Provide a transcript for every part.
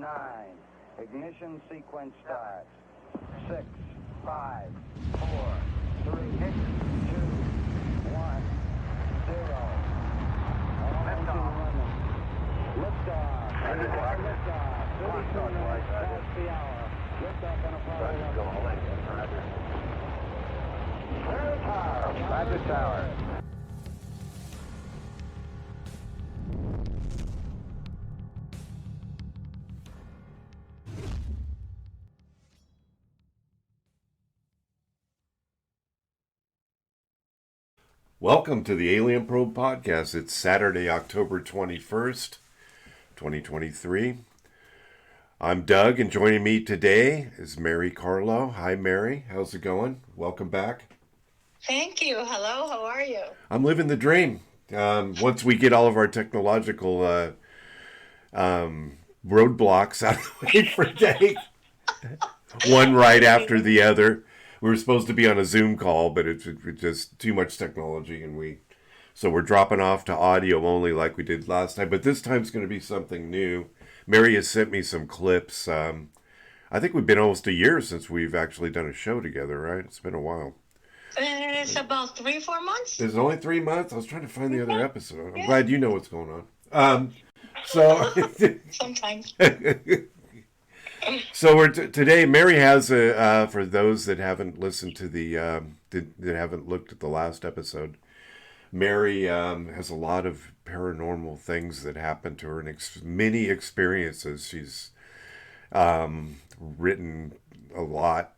9. Ignition sequence starts. 6, 5, 4, 3, 2, 1, 0. Liftoff. Liftoff. 32 minutes past the hour. Liftoff on Apollo 11. Roger, Tower. Welcome to the Alien Probe Podcast. It's Saturday, October 21st, 2023. I'm Doug, and joining me today is Mary Carlo. Hi, Mary. How's it going? Welcome back. Thank you. Hello. How are you? I'm living the dream. Once we get all of our technological roadblocks out of the way for a day, one right after the other. We were supposed to be on a Zoom call, but it's just too much technology, and so we're dropping off to audio only like we did last time. But this time's going to be something new. Mary has sent me some clips. I think we've been almost a year since we've actually done a show together, right? It's been a while. It's about 3-4 months. It's only 3 months. I was trying to find the other episode. I'm glad you know what's going on. Sometimes. So today, Mary has for those that haven't listened to that haven't looked at the last episode, Mary has a lot of paranormal things that happen to her and many experiences. She's written a lot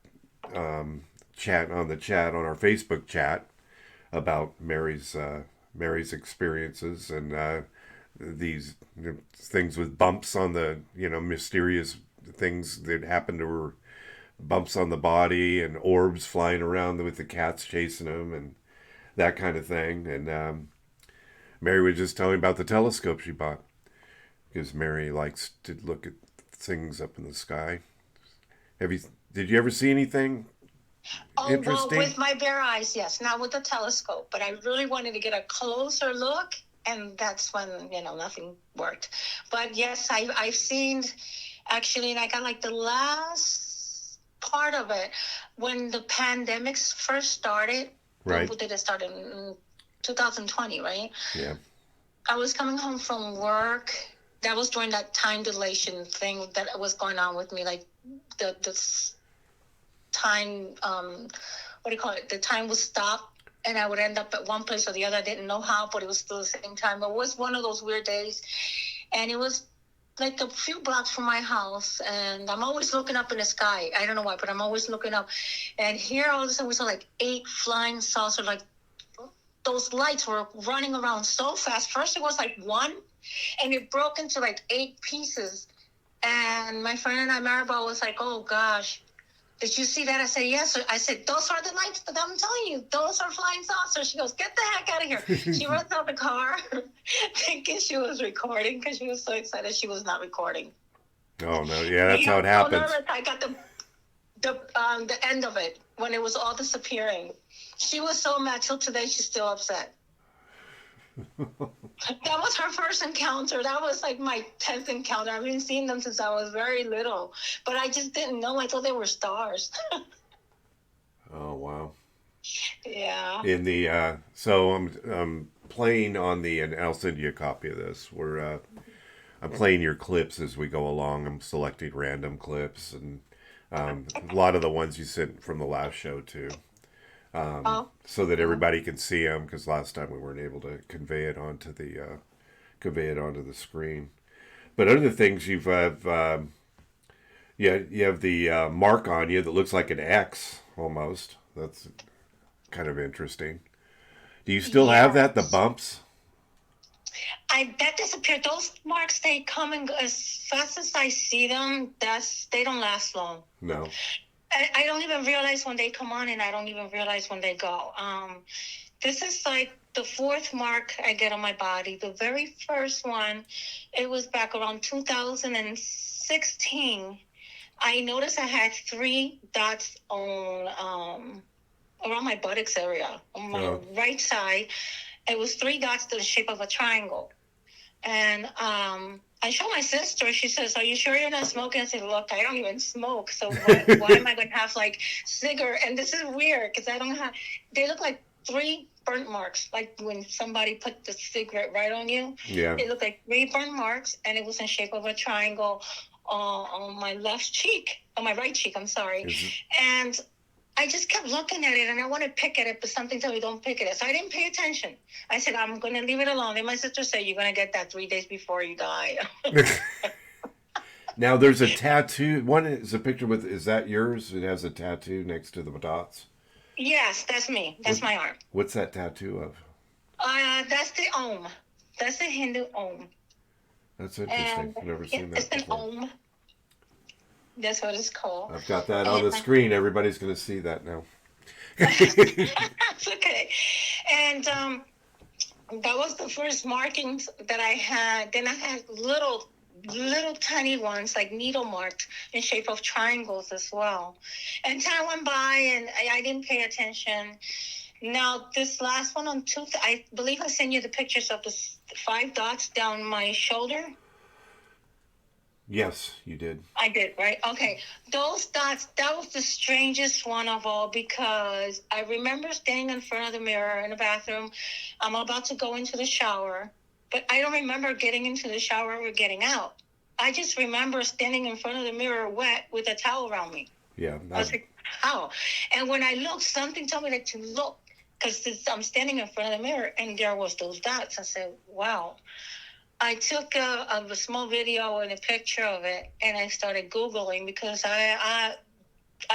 on our Facebook chat about Mary's experiences and these things with bumps on the mysterious things that happen to her, bumps on the body and orbs flying around with the cats chasing them and that kind of thing. And Mary was just telling me about the telescope she bought because Mary likes to look at things up in the sky. Did you ever see anything interesting? Well, with my bare eyes, yes. Not with the telescope, but I really wanted to get a closer look, and that's when nothing worked. But yes, I've seen. Actually, and I got like the last part of it when the pandemics first started. Right. Did it start in 2020, right? Yeah. I was coming home from work. That was during that time dilation thing that was going on with me. Like the time, what do you call it? The time would stop and I would end up at one place or the other. I didn't know how, but it was still the same time. It was one of those weird days. And it was like a few blocks from my house, and I'm always looking up in the sky. I don't know why, but I'm always looking up. And here all of a sudden we saw like 8 flying saucers, like those lights were running around so fast. First it was like 1, and it broke into like 8 pieces. And my friend and I, Maribel, was like, oh gosh, did you see that? I said, yes. I said, those are the lights that I'm telling you. Those are flying saucers. She goes, get the heck out of here. She runs out the car thinking she was recording because she was so excited she was not recording. Oh, no. Yeah, that's how it happens. I got the end of it when it was all disappearing. She was so mad. Till today, she's still upset. That was her first encounter. That was like my 10th encounter. I've been seeing them since I was very little, but I just didn't know. I thought they were stars. Oh wow! Yeah. In the so I'm playing on and I'll send you a copy of this. I'm playing your clips as we go along. I'm selecting random clips and a lot of the ones you sent from the last show too. So that everybody can see them, because last time we weren't able to convey it onto the screen. But other things you have the mark on you that looks like an X almost. That's kind of interesting. Do you still have that? The bumps? That disappeared. Those marks, they come and go as fast as I see them. They don't last long. No. I don't even realize when they come on, and I don't even realize when they go. This is like the 4th mark I get on my body. The very first one, it was back around 2016. I noticed I had 3 dots on around my buttocks area, on my right side. It was 3 dots to the shape of a triangle. And I show my sister. She says, "Are you sure you're not smoking?" I said, "Look, I don't even smoke. So why am I going to have like cigarette?" And this is weird because I don't have. They look like 3 burnt marks, like when somebody put the cigarette right on you. Yeah. It looked like 3 burnt marks, and it was in shape of a triangle on my left cheek, on my right cheek. I'm sorry, and I just kept looking at it, and I want to pick at it, but something told me don't pick at it. So I didn't pay attention. I said, I'm going to leave it alone. And my sister said, you're going to get that 3 days before you die. Now there's a tattoo. One is a picture with. Is that yours? It has a tattoo next to the dots. Yes, that's me. That's my arm. What's that tattoo of? That's the Om. That's the Hindu Om. That's interesting. I've never seen that it's before. An Om. That's what it's called. I've got that on the screen. Everybody's going to see that now. That's okay. And that was the first markings that I had. Then I had little tiny ones, like needle marked in shape of triangles as well. And time went by, and I didn't pay attention. Now, this last one on Tuesday, I believe I sent you the pictures of the 5 dots down my shoulder. Yes, you did. I did, right? Okay. Those dots, that was the strangest one of all because I remember standing in front of the mirror in the bathroom. I'm about to go into the shower, but I don't remember getting into the shower or getting out. I just remember standing in front of the mirror wet with a towel around me. Yeah. I was like, how? And when I looked, something told me like to look because I'm standing in front of the mirror and there was those dots. I said, wow. I took a small video and a picture of it, and I started Googling because I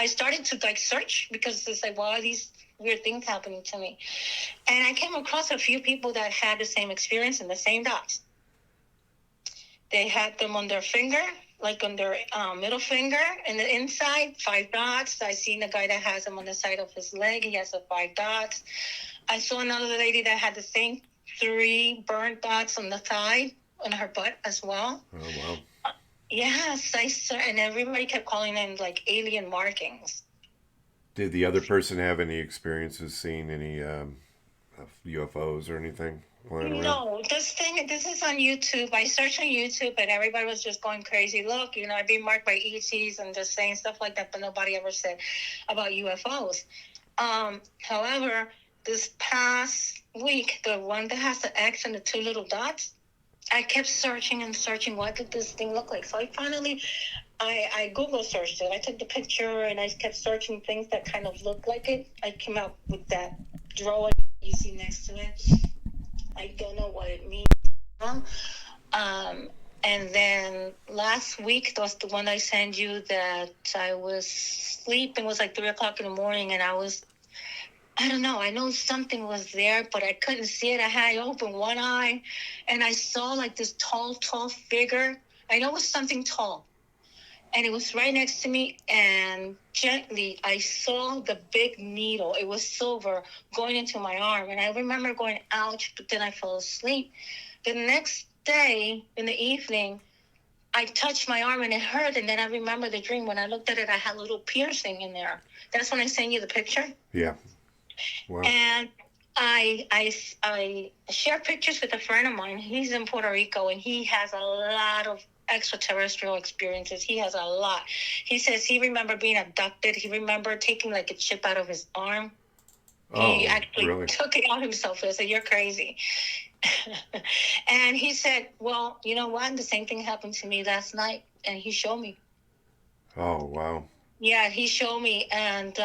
started to like search because it's like, why are these weird things happening to me? And I came across a few people that had the same experience and the same dots. They had them on their finger, like on their middle finger, and the inside, 5 dots. I seen a guy that has them on the side of his leg. He has the 5 dots. I saw another lady that had the same 3 burnt dots on the thigh, on her butt as well. Oh, wow. Yes, I saw, and everybody kept calling them like alien markings. Did the other person have any experiences seeing any UFOs or anything? No, this is on YouTube. I searched on YouTube, and everybody was just going crazy. Look, I've been marked by ETs and just saying stuff like that, but nobody ever said about UFOs. However, this past week, the one that has the X and the 2 little dots, I kept searching and searching. What did this thing look like? So I finally, I Google searched it. I took the picture and I kept searching things that kind of looked like it. I came out with that drawer you see next to it. I don't know what it means. And then last week, that was the one I sent you that I was sleeping. It was like 3 o'clock in the morning, and I don't know. I know something was there, but I couldn't see it. I opened one eye, and I saw like this tall figure. I know it was something tall. And it was right next to me, and gently I saw the big needle. It was silver going into my arm. And I remember going, ouch, but then I fell asleep. The next day in the evening, I touched my arm and it hurt. And then I remember the dream. When I looked at it, I had a little piercing in there. That's when I sent you the picture. Yeah. Wow. And I share pictures with a friend of mine. He's in Puerto Rico, and he has a lot of extraterrestrial experiences. He has a lot. He says he remembered being abducted. He remembered taking like a chip out of his arm. He actually really? Took it out himself. I said, you're crazy. And he said, well, you know what? The same thing happened to me last night. And he showed me. Oh, wow. Yeah, he showed me. And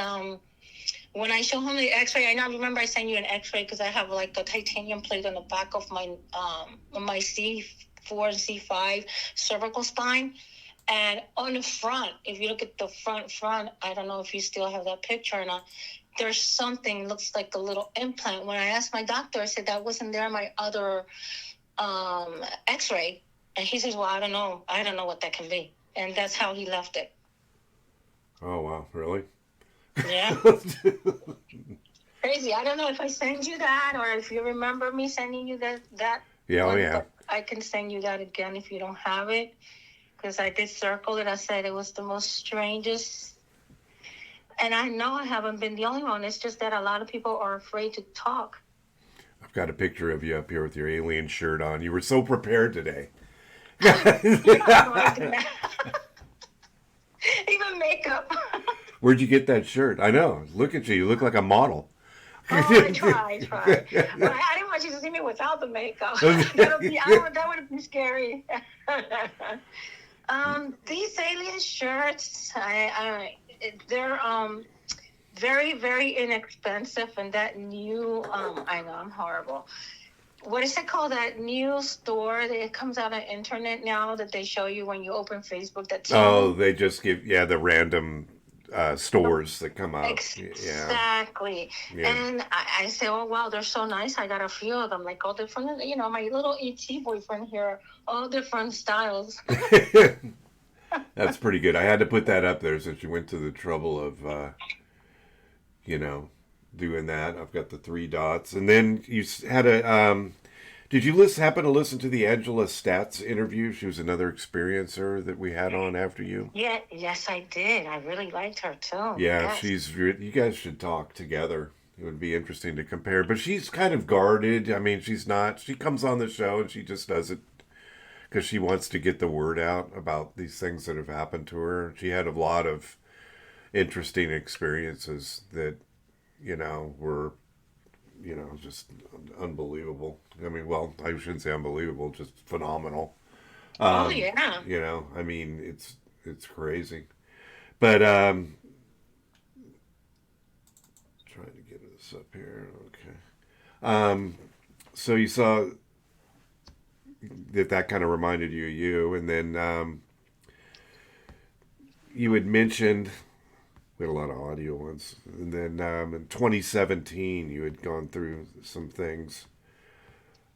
when I show him the x-ray, I now remember I sent you an x-ray because I have like a titanium plate on the back of my C4 and C5 cervical spine. And on the front, if you look at the front, I don't know if you still have that picture or not, there's something, looks like a little implant. When I asked my doctor, I said, that wasn't there in my other x-ray. And he says, well, I don't know what that can be. And that's how he left it. Oh, wow. Really? Yeah. Crazy. I don't know if I send you that or if you remember me sending you that. Yeah, one, yeah. I can send you that again if you don't have it. Because I did circle it. I said it was the most strangest. And I know I haven't been the only one. It's just that a lot of people are afraid to talk. I've got a picture of you up here with your alien shirt on. You were so prepared today. You know, I do that. Even makeup. Where'd you get that shirt? I know. Look at you. You look like a model. Oh, I try. But I didn't want you to see me without the makeup. That would be scary. These alien shirts, they're very, very inexpensive, and that new, I know I'm horrible. What is it called? That new store that it comes out on internet now that they show you when you open Facebook. That's They just give the random stores that come up. Yeah, exactly. yeah. And I say, oh wow, they're so nice. I got a few of them, like all different. You know, my little ET boyfriend here, all different styles. That's pretty good. I had to put that up there since you went to the trouble of, doing that. I've got the 3 dots, and then you had a. Did you happen to listen to the Angela Stats interview? She was another experiencer that we had on after you. Yeah, yes, I did. I really liked her too. Yeah, Yes. you guys should talk together. It would be interesting to compare. But she's kind of guarded. I mean, she's not. She comes on the show and she just does it because she wants to get the word out about these things that have happened to her. She had a lot of interesting experiences that, were, just unbelievable. I mean, well, I shouldn't say unbelievable, just phenomenal. Oh yeah. I mean, it's crazy. But trying to get this up here. Okay. So you saw that kind of reminded you of you, and then you had mentioned we had a lot of audio ones, and then in 2017 you had gone through some things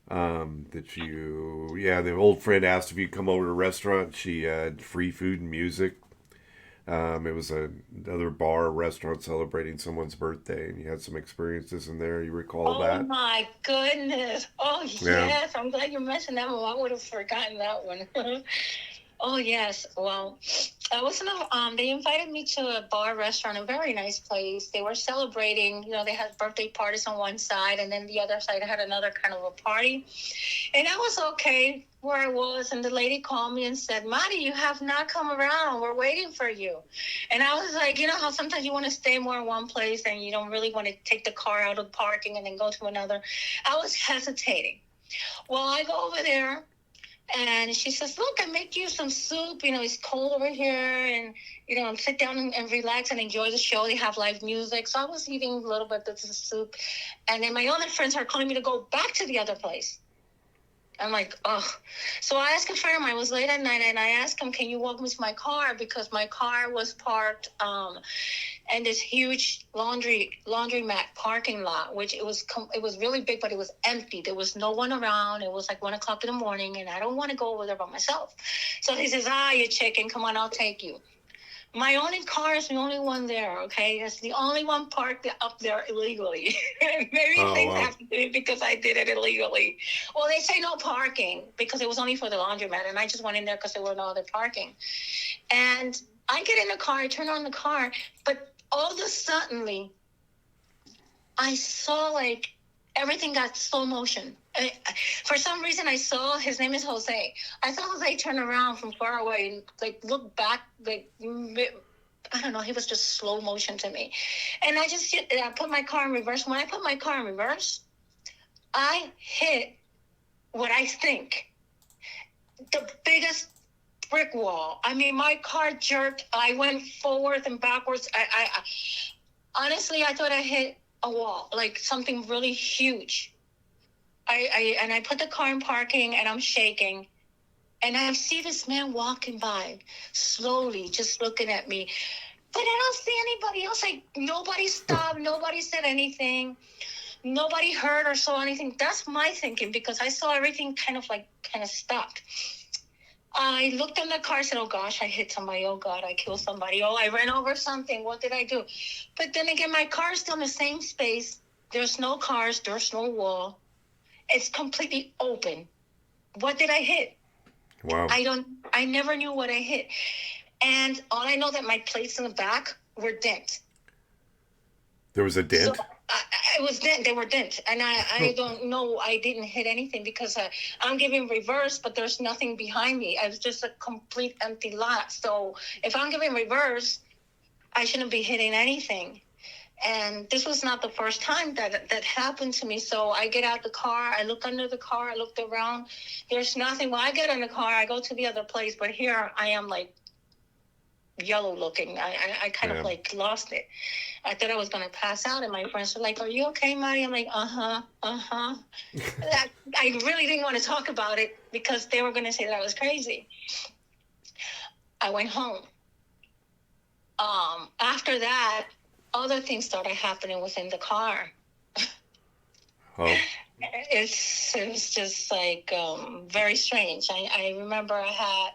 that the old friend asked if you'd come over to a restaurant. She had free food and music. It was another bar or restaurant celebrating someone's birthday, and you had some experiences in there. You recall that? Oh my goodness. Oh Yeah. yes. I'm glad you mentioned that one. I would have forgotten that one. Oh yes. Well, I was in they invited me to a bar restaurant, a very nice place. They were celebrating, they had birthday parties on one side, and then the other side had another kind of a party. And I was okay where I was, and the lady called me and said, Marty, you have not come around. We're waiting for you. And I was like, you know how sometimes you want to stay more in one place and you don't really want to take the car out of parking and then go to another. I was hesitating. Well, I go over there. And she says, look, I make you some soup. It's cold over here. And, sit down and relax and enjoy the show. They have live music. So I was eating a little bit of the soup. And then my other friends are calling me to go back to the other place. I'm like, oh. So I asked a friend of mine, it was late at night, and I asked him, can you walk me to my car? Because my car was parked in this huge laundromat parking lot, which it was really big, but it was empty. There was no one around. It was like 1:00 in the morning, and I don't want to go over there by myself. So he says, you chicken, come on, I'll take you. My only car is the only one there, okay? It's the only one parked up there illegally. Maybe things have to do because I did it illegally. Well, they say no parking because it was only for the laundromat, and I just went in there because there were no other parking. And I get in the car, I turn on the car, but all of a sudden, I saw like everything got slow motion. For some reason, I saw, his name is Jose. I saw Jose turn around from far away and like look back, like, I don't know, he was just slow motion to me. And I put my car in reverse. When I put my car in reverse, I hit what I think the biggest brick wall. I mean, my car jerked. I went forward and backwards. I honestly, I thought I hit a wall, like something really huge. I put the car in parking and I'm shaking. And I see this man walking by slowly, just looking at me. But I don't see anybody else. Like, nobody stopped. Nobody said anything. Nobody heard or saw anything. That's my thinking, because I saw everything kind of stopped. I looked in the car, said, oh gosh, I hit somebody. Oh God, I killed somebody. Oh, I ran over something. What did I do? But then again, my car is still in the same space. There's no cars. There's no wall. It's completely open. What did I hit? Wow. I never knew what I hit. And all I know that my plates in the back were dent. There was a dent? So, It was dent. They were dent, and I don't know. I didn't hit anything because I'm giving reverse, but there's nothing behind me. It was just a complete empty lot. So if I'm giving reverse, I shouldn't be hitting anything. And this was not the first time that happened to me. So I get out the car, I look under the car, I looked around. There's nothing. Well, I get in the car, I go to the other place, but here I am like yellow looking. I kind of like lost it. I thought I was going to pass out, and my friends were like, "Are you okay, Maddie?" I'm like, I really didn't want to talk about it because they were going to say that I was crazy. I went home. After that, other things started happening within the car. Oh. It was just like very strange. I remember I had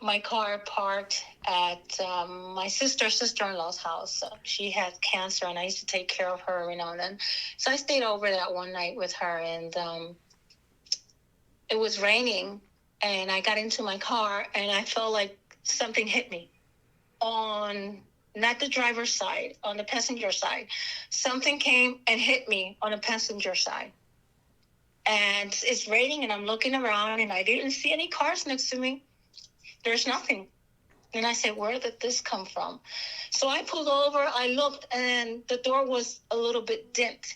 my car parked at my sister-in-law's house. She had cancer, and I used to take care of her every now and then. So I stayed over that one night with her, and it was raining, and I got into my car, and I felt like something hit me on, not the driver's side, on the passenger side. Something came and hit me on the passenger side. And it's raining, and I'm looking around, and I didn't see any cars next to me. There's nothing. And I said, where did this come from? So I pulled over, I looked, and the door was a little bit dent.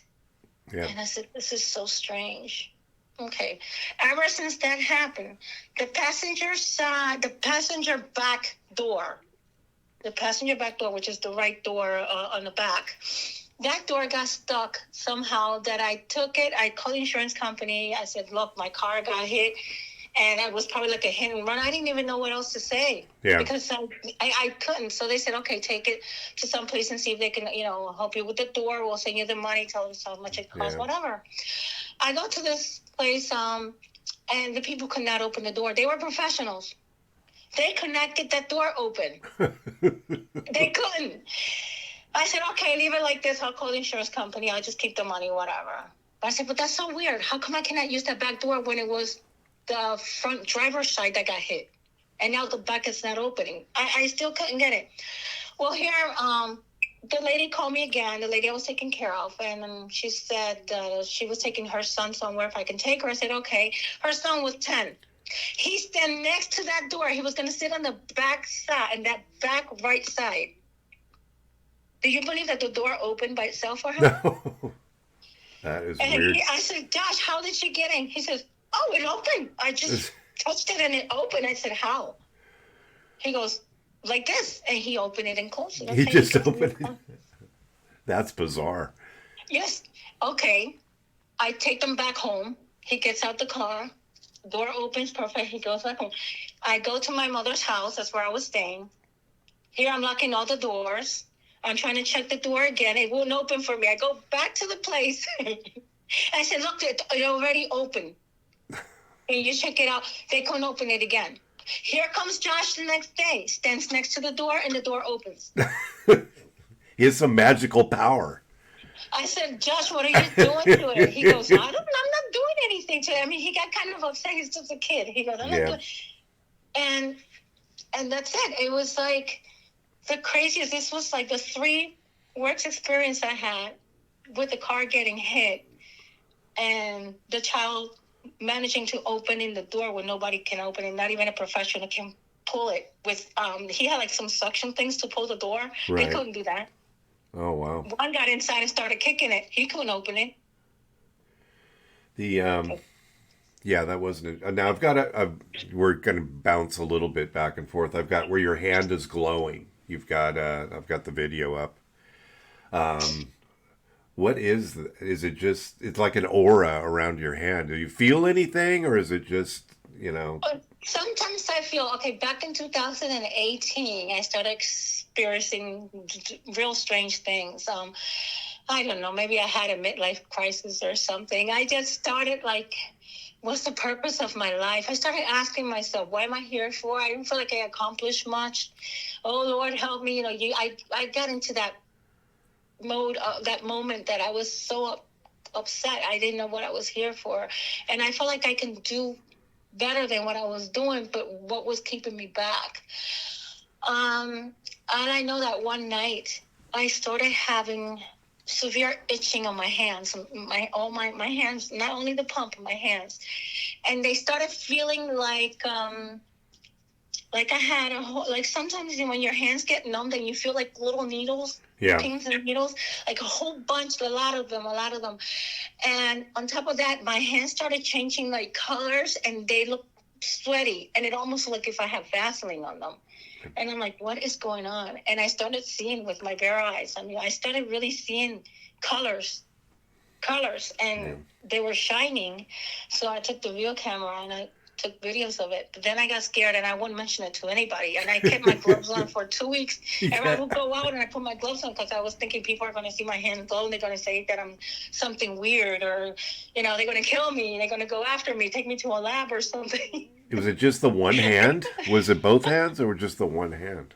Yeah. And I said, this is so strange. Okay. Ever since that happened, the passenger back door, which is the right door on the back, that door got stuck somehow. That I took it, I called the insurance company. I said, look, my car got hit. And it was probably like a hit and run. I didn't even know what else to say. Yeah. Because I couldn't. So they said, okay, take it to some place and see if they can, help you with the door. We'll send you the money, tell us how much it costs, whatever. I go to this place, and the people could not open the door. They were professionals. They could not get that door open. They couldn't. I said, okay, leave it like this. I'll call the insurance company. I'll just keep the money, whatever. But I said, but that's so weird. How come I cannot use that back door when it was the front driver's side that got hit, and now the back is not opening? I still couldn't get it. Well, here, the lady called me again, the lady I was taking care of, and she said she was taking her son somewhere, if I can take her. I said, okay. Her son was 10. He stand next to that door. He was going to sit on the back side, and that back right side. Do you believe that the door opened by itself for him? No. That is weird. I said, Josh, how did she get in? He says, oh, it opened. I just touched it and it opened. I said, how? He goes, like this. And he opened it and closed it. He just opened it. That's bizarre. Yes. Okay. I take them back home. He gets out the car. Door opens. Perfect. He goes back home. I go to my mother's house. That's where I was staying. Here I'm locking all the doors. I'm trying to check the door again. It won't open for me. I go back to the place. I said, look, it already opened. And you check it out. They couldn't open it again. Here comes Josh the next day. Stands next to the door, and the door opens. He has some magical power. I said, Josh, what are you doing to it? He goes, I'm not doing anything to it. I mean, he got kind of upset. He's just a kid. He goes, I'm not doing. And that's it. It was like the craziest. This was like the 3 worst experience I had with the car getting hit, and the child managing to open in the door when nobody can open it. Not even a professional can pull it. With he had like some suction things to pull the door. Right. They couldn't do that. Oh wow! One got inside and started kicking it. He couldn't open it. Yeah, that wasn't it. Now I've got we're going to bounce a little bit back and forth. I've got where your hand is glowing. You've got I've got the video up. What is it? Just it's like an aura around your hand. Do you feel anything, or is it just Sometimes I feel okay. Back in 2018, I started experiencing real strange things. I don't know. Maybe I had a midlife crisis or something. I just started like, what's the purpose of my life? I started asking myself, what am I here for? I didn't feel like I accomplished much. Oh Lord, help me! I got into that mode, that moment that I was so upset. I didn't know what I was here for, and I felt like I can do better than what I was doing, but what was keeping me back? And I know that one night I started having severe itching on my hands, my hands, not only the pump, my hands, and they started feeling like I had like sometimes when your hands get numbed and you feel like little needles, Yeah. pins and needles, like a whole bunch, a lot of them. And on top of that, my hands started changing like colors and they look sweaty, and it almost looked like if I have Vaseline on them. And I'm like, what is going on? And I started seeing with my bare eyes. I mean, I started really seeing colors, and they were shining. So I took the real camera and I took videos of it. But then I got scared and I wouldn't mention it to anybody. And I kept my gloves on for 2 weeks. And I would go out and I put my gloves on because I was thinking people are going to see my hands glow and they're going to say that I'm something weird, or, they're going to kill me. They're going to go after me, take me to a lab or something. Was it just the one hand? Was it both hands or just the one hand?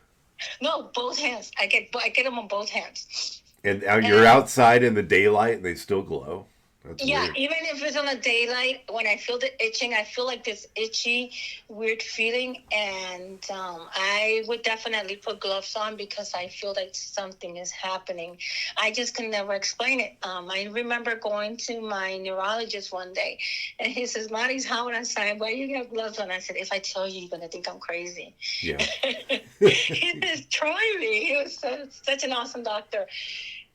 No, both hands. I get them on both hands. And you're outside in the daylight and they still glow. That's weird. Even if it's on the daylight, when I feel the itching, I feel like this itchy, weird feeling, and I would definitely put gloves on because I feel like something is happening. I just can never explain it. I remember going to my neurologist one day, and he says, "Maddie's hot outside. Why you got gloves on?" I said, "If I tell you, you're gonna think I'm crazy." Yeah. He says, "Try me." He was such an awesome doctor.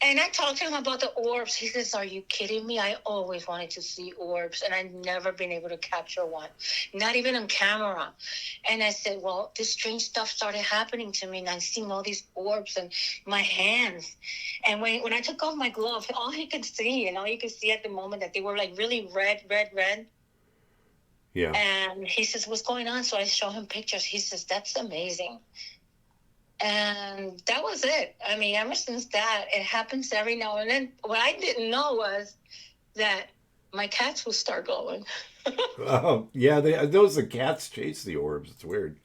And I talked to him about the orbs. He says, "Are you kidding me? I always wanted to see orbs, and I've never been able to capture one, not even on camera." And I said, "Well, this strange stuff started happening to me, and I seen all these orbs in my hands." And when I took off my glove, all he could see, and all you could see at the moment, that they were like really red. Yeah. And he says, "What's going on?" So I show him pictures. He says, "That's amazing." And that was it. I mean, ever since that, it happens every now and then. What I didn't know was that my cats will start glowing. Oh, yeah. Those the cats chase the orbs. It's weird.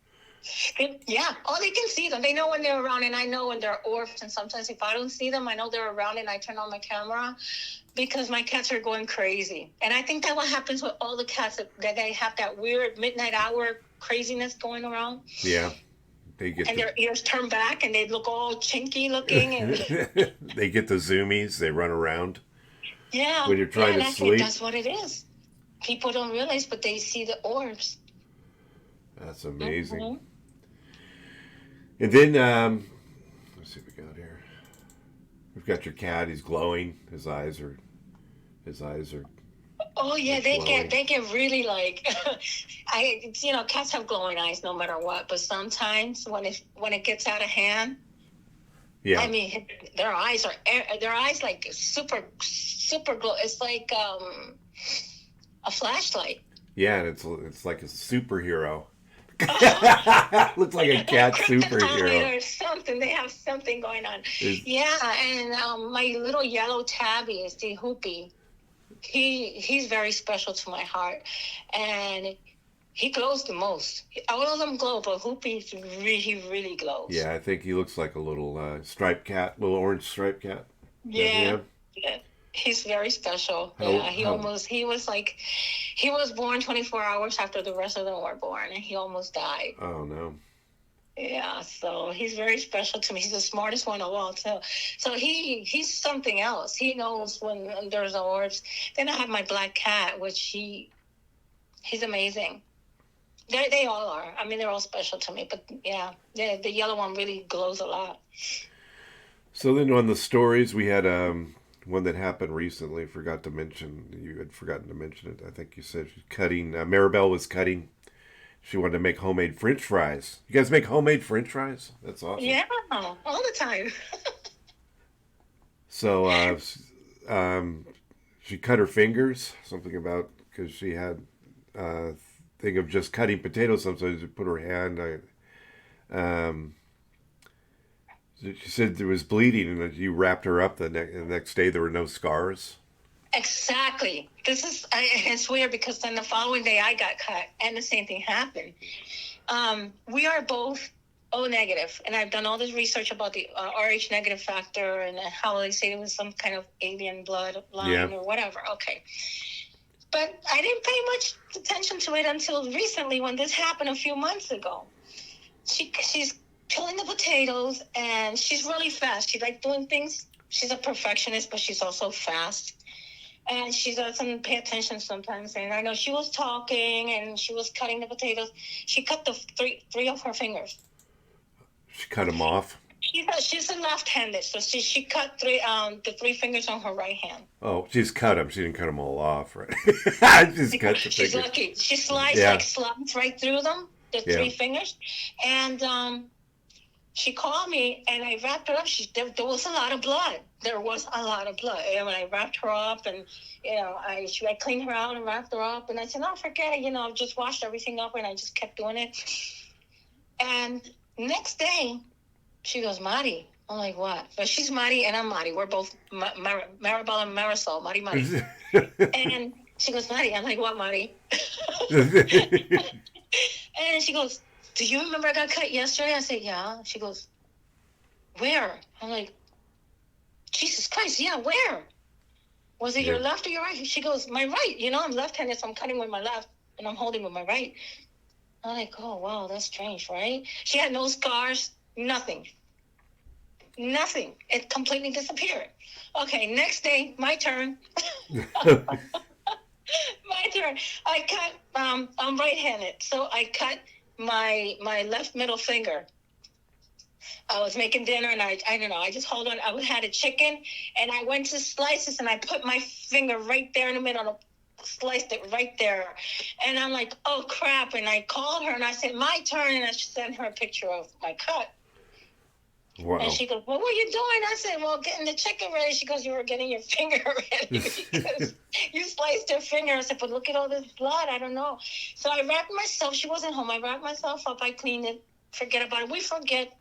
Yeah. Oh, they can see them. They know when they're around, and I know when they're orbs. And sometimes if I don't see them, I know they're around, and I turn on my camera because my cats are going crazy. And I think that what happens with all the cats, that they have that weird midnight hour craziness going around. Yeah. Their ears turn back and they look all chinky looking. And they get the zoomies. They run around. Yeah. When you're trying to sleep. That's what it is. People don't realize, but they see the orbs. That's amazing. Mm-hmm. And then, let's see what we got here. We've got your cat. He's glowing. His eyes are. Oh yeah, they get really like, cats have glowing eyes no matter what. But sometimes when it gets out of hand, yeah. I mean, their eyes like super glow. It's like a flashlight. Yeah, and it's like a superhero. Looks like a cat superhero or something. They have something going on. And my little yellow tabby is the Hoopy. He's very special to my heart, and he glows the most. All of them glow, but Hoopy really glows. Yeah, I think he looks like a little striped cat, little orange striped cat. Yeah. He's very special. He was born 24 hours after the rest of them were born, and he almost died. Oh no. Yeah, so he's very special to me. He's the smartest one of all, too. So he's something else. He knows when there's orbs. Then I have my black cat, which he's amazing. They all are. I mean, they're all special to me. But yeah, the yellow one really glows a lot. So then on the stories, we had one that happened recently. Forgot to mention. You had forgotten to mention it. I think you said she's cutting. Maribel was cutting. She wanted to make homemade French fries. You guys make homemade French fries? That's awesome. Yeah, all the time. So she cut her fingers. Something about because she had a thing of just cutting potatoes. Sometimes you put her hand. She said there was bleeding, and that you wrapped her up the next day. There were no scars. Exactly. It's weird because then the following day I got cut and the same thing happened. We are both O negative, and I've done all this research about the Rh negative factor and how they say it was some kind of alien bloodline or whatever. Okay. But I didn't pay much attention to it until recently when this happened a few months ago. She's peeling the potatoes and she's really fast. She's like doing things she's a perfectionist, but she's also fast. And she doesn't pay attention sometimes. And I know she was talking and she was cutting the potatoes. She cut the three of her fingers. She cut them off. She's a left-handed, so she cut the three fingers on her right hand. Oh, she's cut them. She didn't cut them all off, right? Just cut the She's fingers. lucky. She sliced right through them, the three fingers, and she called me and I wrapped her up. There was a lot of blood. There was a lot of blood. And when I wrapped her up and, I cleaned her out and wrapped her up. And I said, no, forget it. Just washed everything up. And I just kept doing it. And next day, she goes, Mari. I'm like, what? But she's Mari and I'm Mari. We're both Maribel and Marisol, Mari. And she goes, Mari. I'm like, what, Mari? And she goes, do you remember I got cut yesterday? I said, yeah. She goes, where? I'm like, Jesus Christ, yeah, where? Was it your left or your right? She goes, my right. I'm left-handed, so I'm cutting with my left, and I'm holding with my right. I'm like, oh, wow, that's strange, right? She had no scars, nothing. Nothing. It completely disappeared. Okay, next day, my turn. My turn. I cut, I'm right-handed, so I cut my left middle finger. I was making dinner and I don't know, I just hold on. I had a chicken and I went to slice this and I put my finger right there in the middle and sliced it right there. And I'm like, oh crap. And I called her and I said, my turn. And I sent her a picture of my cut. Wow. And she goes, what were you doing? I said, well, getting the chicken ready. She goes, you were getting your finger ready because you sliced her finger. I said, but look at all this blood. I don't know. So I wrapped myself. She wasn't home. I wrapped myself up. I cleaned it. Forget about it. We forget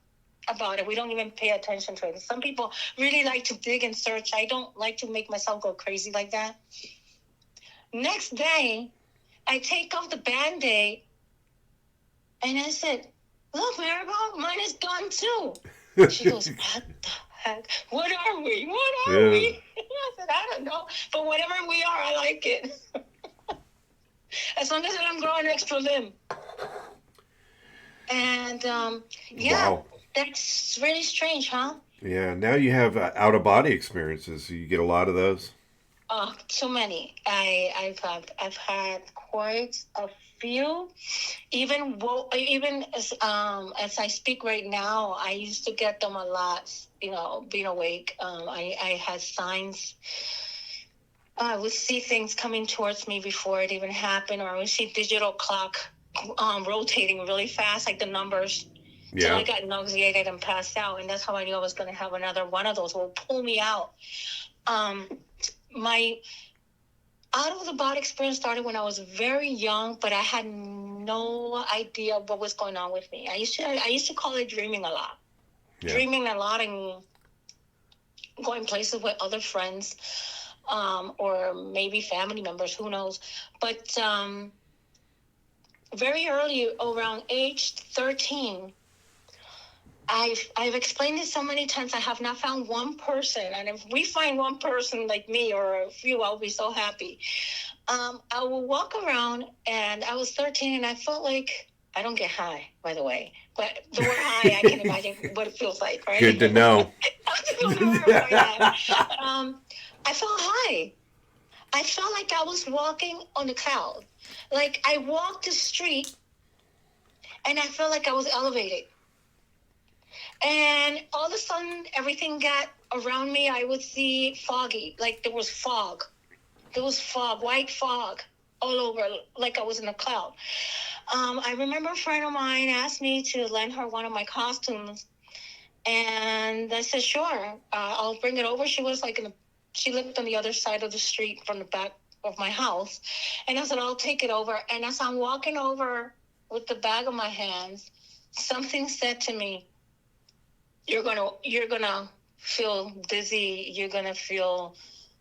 about it. We don't even pay attention to it. Some people really like to dig and search. I don't like to make myself go crazy like that. Next day, I take off the Band-Aid and I said, look, Maribel, mine is gone too. She goes, what the heck? What are we? What are we? I said, I don't know. But whatever we are, I like it. As long as I'm growing extra limb. And, wow. That's really strange, huh? Yeah, now you have out-of-body experiences. You get a lot of those? Oh, too many. I've had quite a few. Even as I speak right now, I used to get them a lot. Being awake, I had signs. I would see things coming towards me before it even happened, or I would see digital clock rotating really fast, like the numbers. Yeah. Till I got nauseated and passed out, and that's how I knew I was going to have another one of those. Will pull me out. My out-of-the-body experience started when I was very young, but I had no idea what was going on with me. I used to call it dreaming a lot. Yeah. Dreaming a lot and going places with other friends, or maybe family members, who knows. But very early, around age 13, I've explained this so many times. I have not found one person, and if we find one person like me or a few, I'll be so happy. I will walk around, and I was 13, and I felt like, I don't get high, by the way, but the word high, I can imagine what it feels like, right? Good to know. I felt high. I felt like I was walking on a cloud. Like I walked the street, and I felt like I was elevated. And all of a sudden, everything got around me. I would see foggy, like there was fog. There was fog, white fog all over, like I was in a cloud. I remember a friend of mine asked me to lend her one of my costumes. And I said, sure, I'll bring it over. She was she lived on the other side of the street from the back of my house. And I said, I'll take it over. And as I'm walking over with the bag in my hands, something said to me, you're gonna feel dizzy. You're gonna feel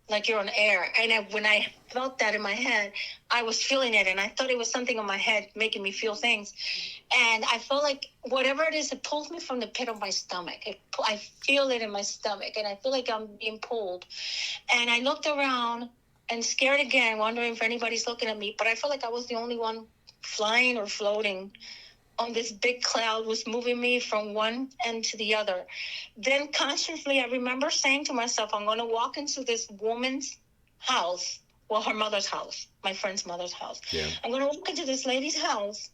like you're on air. And when I felt that in my head, I was feeling it, and I thought it was something in my head making me feel things. And I felt like whatever it is, it pulls me from the pit of my stomach. I feel it in my stomach, and I feel like I'm being pulled. And I looked around and scared again, wondering if anybody's looking at me. But I felt like I was the only one flying or floating on this big cloud was moving me from one end to the other. Then consciously, I remember saying to myself, I'm going to walk into this woman's house, well, her mother's house, my friend's mother's house. Yeah. I'm going to walk into this lady's house,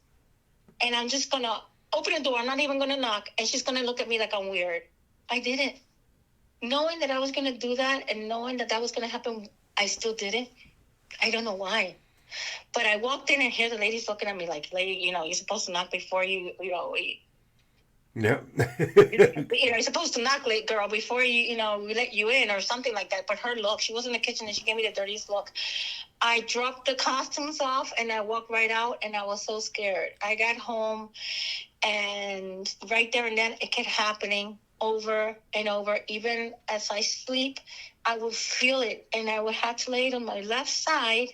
and I'm just going to open the door. I'm not even going to knock, and she's going to look at me like I'm weird. I didn't. Knowing that I was going to do that and knowing that that was going to happen, I still did it. I don't know why. But I walked in and here the lady's looking at me like, lady, you're supposed to knock before Yeah. you're supposed to knock, late girl, before we let you in or something like that. But her look, she was in the kitchen and she gave me the dirtiest look. I dropped the costumes off and I walked right out and I was so scared. I got home and right there and then it kept happening over and over. Even as I sleep, I would feel it and I would have to lay it on my left side.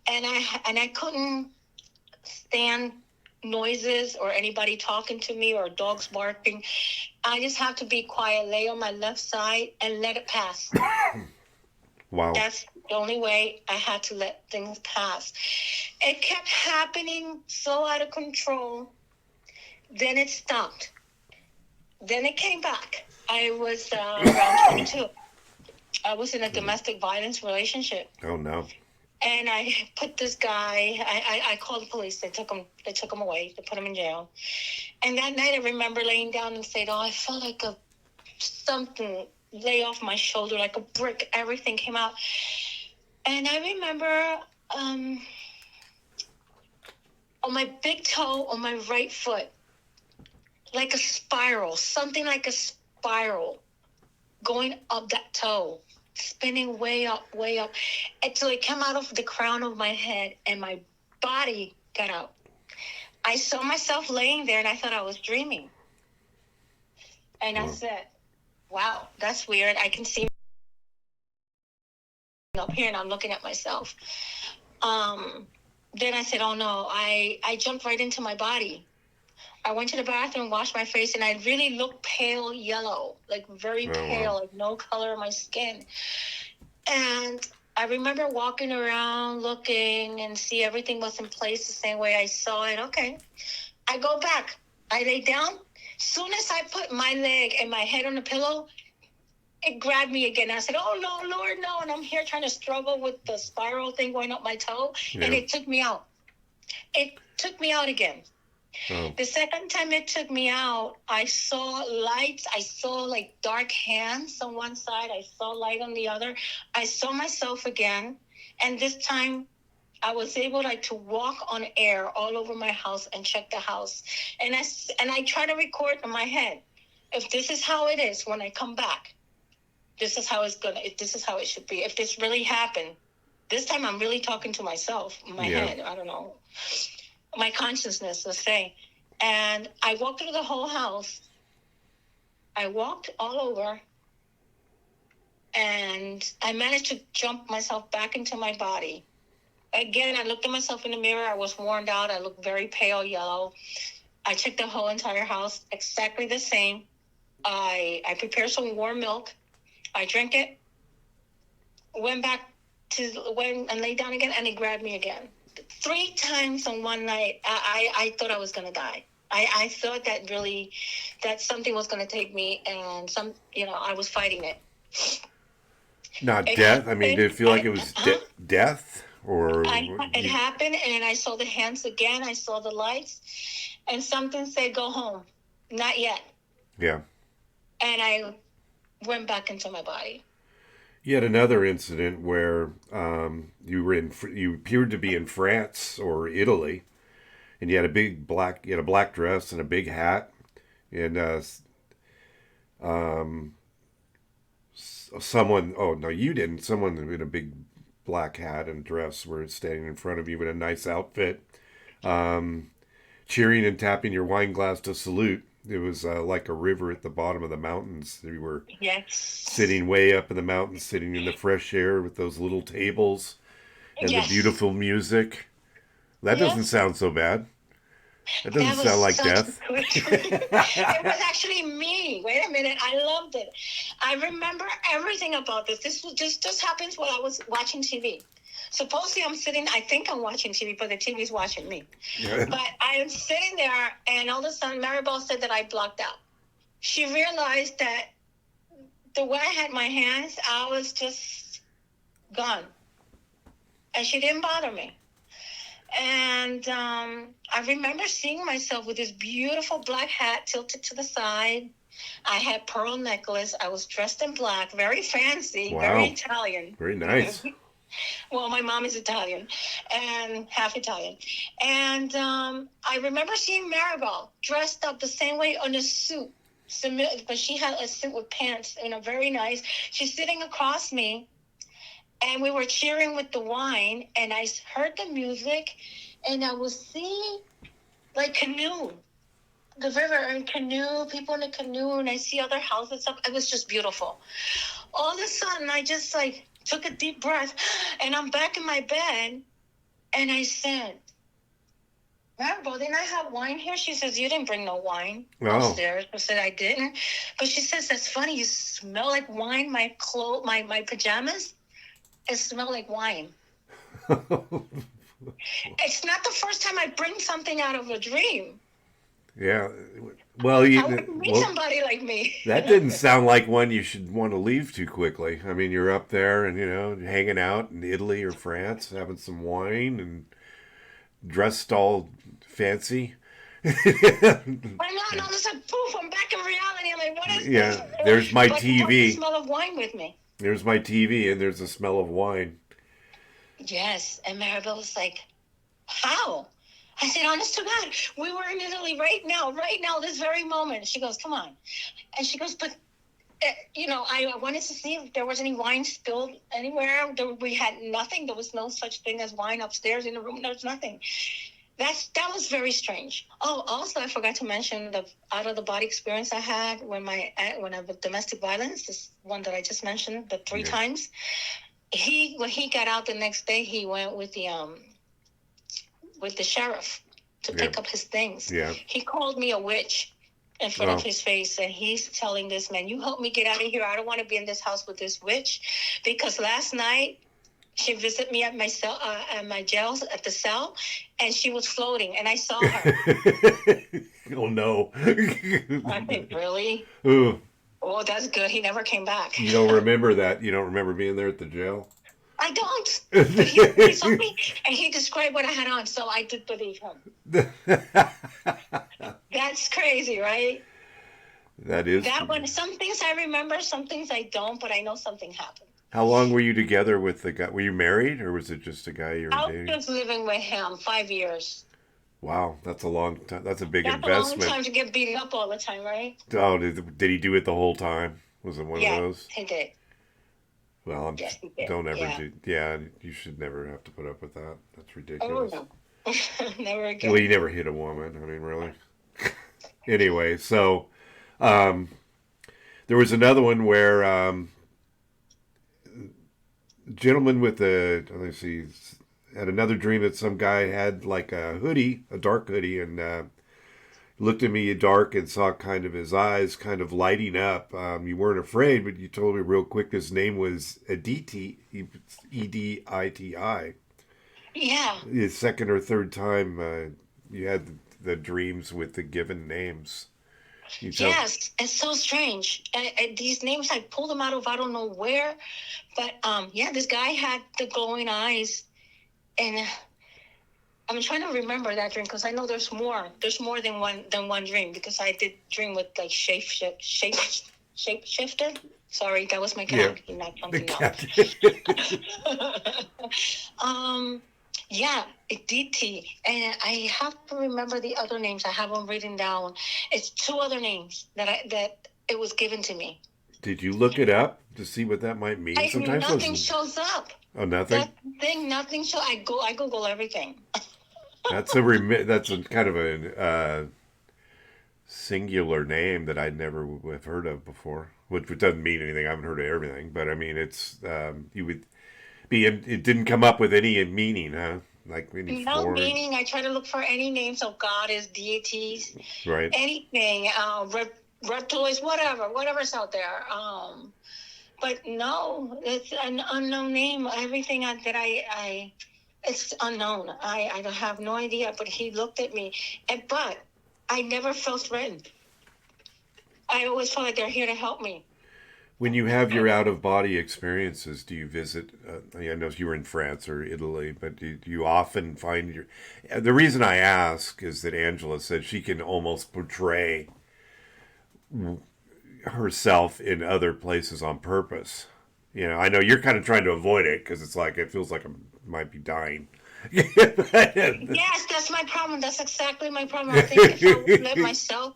And I couldn't stand noises or anybody talking to me or dogs barking. I just have to be quiet, lay on my left side and let it pass. Wow. That's the only way I had to let things pass. It kept happening so out of control. Then it stopped. Then it came back. I was around 22. I was in a domestic violence relationship. Oh, no. And I put this guy, I called the police. They took him away. They put him in jail. And that night I remember laying down and saying, I felt like something lay off my shoulder, like a brick. Everything came out. And I remember on my big toe, on my right foot, like a spiral, something like a spiral going up that toe. Spinning way up, until it came out of the crown of my head and my body got out. I saw myself laying there and I thought I was dreaming. And I said, wow, that's weird. I can see up here and I'm looking at myself. Then I said, oh no, I jumped right into my body. I went to the bathroom, washed my face, and I really looked pale yellow, like very pale, like no color in my skin. And I remember walking around looking and see everything was in place the same way I saw it. Okay. I go back. I lay down. Soon as I put my leg and my head on the pillow, it grabbed me again. I said, oh, no, Lord, no. And I'm here trying to struggle with the spiral thing going up my toe. Yeah. And it took me out. It took me out again. Oh. The second time it took me out, I saw lights. I saw like dark hands on one side. I saw light on the other. I saw myself again. And this time I was able to walk on air all over my house and check the house. And I try to record in my head. If this is how it is when I come back, this is how this is how it should be. If this really happened, this time I'm really talking to myself in my head. I don't know. My consciousness, let's say. And I walked through the whole house. I walked all over. And I managed to jump myself back into my body. Again, I looked at myself in the mirror. I was worn out. I looked very pale yellow. I checked the whole entire house, exactly the same. I prepared some warm milk. I drank it. Went and laid down again, and it grabbed me again. 3 times on one night, I thought I was going to die. I thought that something was going to take me, and I was fighting it. Not death? I mean, did it feel like it was death? Or it happened, and I saw the hands again. I saw the lights, and something said, go home. Not yet. Yeah. And I went back into my body. You had another incident where you appeared to be in France or Italy, and you had a black dress and a big hat, and someone you didn't. Someone in a big black hat and dress were standing in front of you in a nice outfit, cheering and tapping your wine glass to salute. It was like a river at the bottom of the mountains. You were sitting way up in the mountains, sitting in the fresh air with those little tables and the beautiful music. That doesn't sound so bad. That doesn't sound like death. It was actually me. Wait a minute. I loved it. I remember everything about this. This just happens while I was watching TV. Supposedly I'm sitting, I think I'm watching TV, but the TV's watching me. Yeah. But I'm sitting there, and all of a sudden, Maribel said that I blocked out. She realized that the way I had my hands, I was just gone. And she didn't bother me. And I remember seeing myself with this beautiful black hat tilted to the side. I had pearl necklace. I was dressed in black, very fancy, Wow. very Italian. Very nice. Well, my mom is Italian and half Italian. And I remember seeing Maribel dressed up the same way in a suit. But she had a suit with pants, very nice. She's sitting across me, and we were cheering with the wine, and I heard the music, and I was seeing, like, canoe, the river, and canoe, people in the canoe, and I see other houses up. It was just beautiful. All of a sudden, I just, like, took a deep breath, and I'm back in my bed, and I said, Maribel, didn't I have wine here? She says, you didn't bring no wine upstairs. I said, I didn't. But she says, that's funny. You smell like wine. My pajamas, it smell like wine. It's not the first time I bring something out of a dream. Yeah. Well, I would meet somebody like me. That didn't sound like one you should want to leave too quickly. I mean, you're up there and, hanging out in Italy or France, having some wine and dressed all fancy. I know, and all of a sudden, poof, I'm back in reality. I'm like, what is this? There's my but TV. The smell of wine with me. There's my TV, and there's the smell of wine. Yes, and Maribel was like, how? I said, honest to God, we were in Italy right now, this very moment. She goes, come on. And she goes, but, I wanted to see if there was any wine spilled anywhere. We had nothing. There was no such thing as wine upstairs in the room. There was nothing. That was very strange. Oh, also, I forgot to mention the out-of-the-body experience I had when I was domestic violence, this one that I just mentioned, the 3 times. When he got out the next day, he went with the sheriff to pick up his things. Yeah. He called me a witch in front of his face, and he's telling this man, you help me get out of here. I don't want to be in this house with this witch, because last night she visited me at my cell, at my jail, at the cell, and she was floating, and I saw her. Oh, no. I think, really? Ooh. Oh, that's good. He never came back. You don't remember that? You don't remember being there at the jail? I don't. But he told me, and he described what I had on, so I did believe him. That's crazy, right? That is. That one. Some things I remember, some things I don't, but I know something happened. How long were you together with the guy? Were you married, or was it just a guy you were dating? I was just living with him 5 years. Wow, that's a long time. That's a big That's investment. That's a long time to get beaten up all the time, right? Oh, did he do it the whole time? Was it one of those? Yeah, he did. Well, yes, he did. Don't ever do. Yeah, you should never have to put up with that. That's ridiculous. Oh, no. Never again. Well, you never hit a woman. I mean, really. Anyway, so there was another one where gentleman with let's see, had another dream that some guy had like a hoodie, a dark hoodie, and looked at me dark and saw kind of his eyes kind of lighting up. You weren't afraid, but you told me real quick his name was Editi, Editi. Yeah. The second or third time you had the dreams with the given names. Yes, it's so strange. These names, I pulled them out of I don't know where, but this guy had the glowing eyes, and I'm trying to remember that dream because I know there's more. There's more than one dream, because I did dream with like shapeshifter. Sorry, that was my cat. He knocked something out. Yeah, DT. And I have to remember the other names. I have them written down. It's 2 other names that it was given to me. Did you look it up to see what that might mean? Sometimes nothing shows up. Oh, nothing? Nothing shows. I Google everything. That's a kind of a singular name that I'd never have heard of before, which doesn't mean anything. I haven't heard of everything, but I mean, it's you would be. It didn't come up with any meaning, huh? Like any meaning. I try to look for any names of goddess, deities, right? Anything, reptiloids, whatever's out there. But no, it's an unknown name. Everything that it's unknown. I don't have no idea. But he looked at me, but I never felt threatened. I always felt like they're here to help me. When you have your out of body experiences, do you visit? I know you were in France or Italy, but do you often find your? The reason I ask is that Angela said she can almost portray herself in other places on purpose. I know you're kind of trying to avoid it because it's like it feels like I might be dying. Yes, that's my problem. That's exactly my problem. I think if I would let myself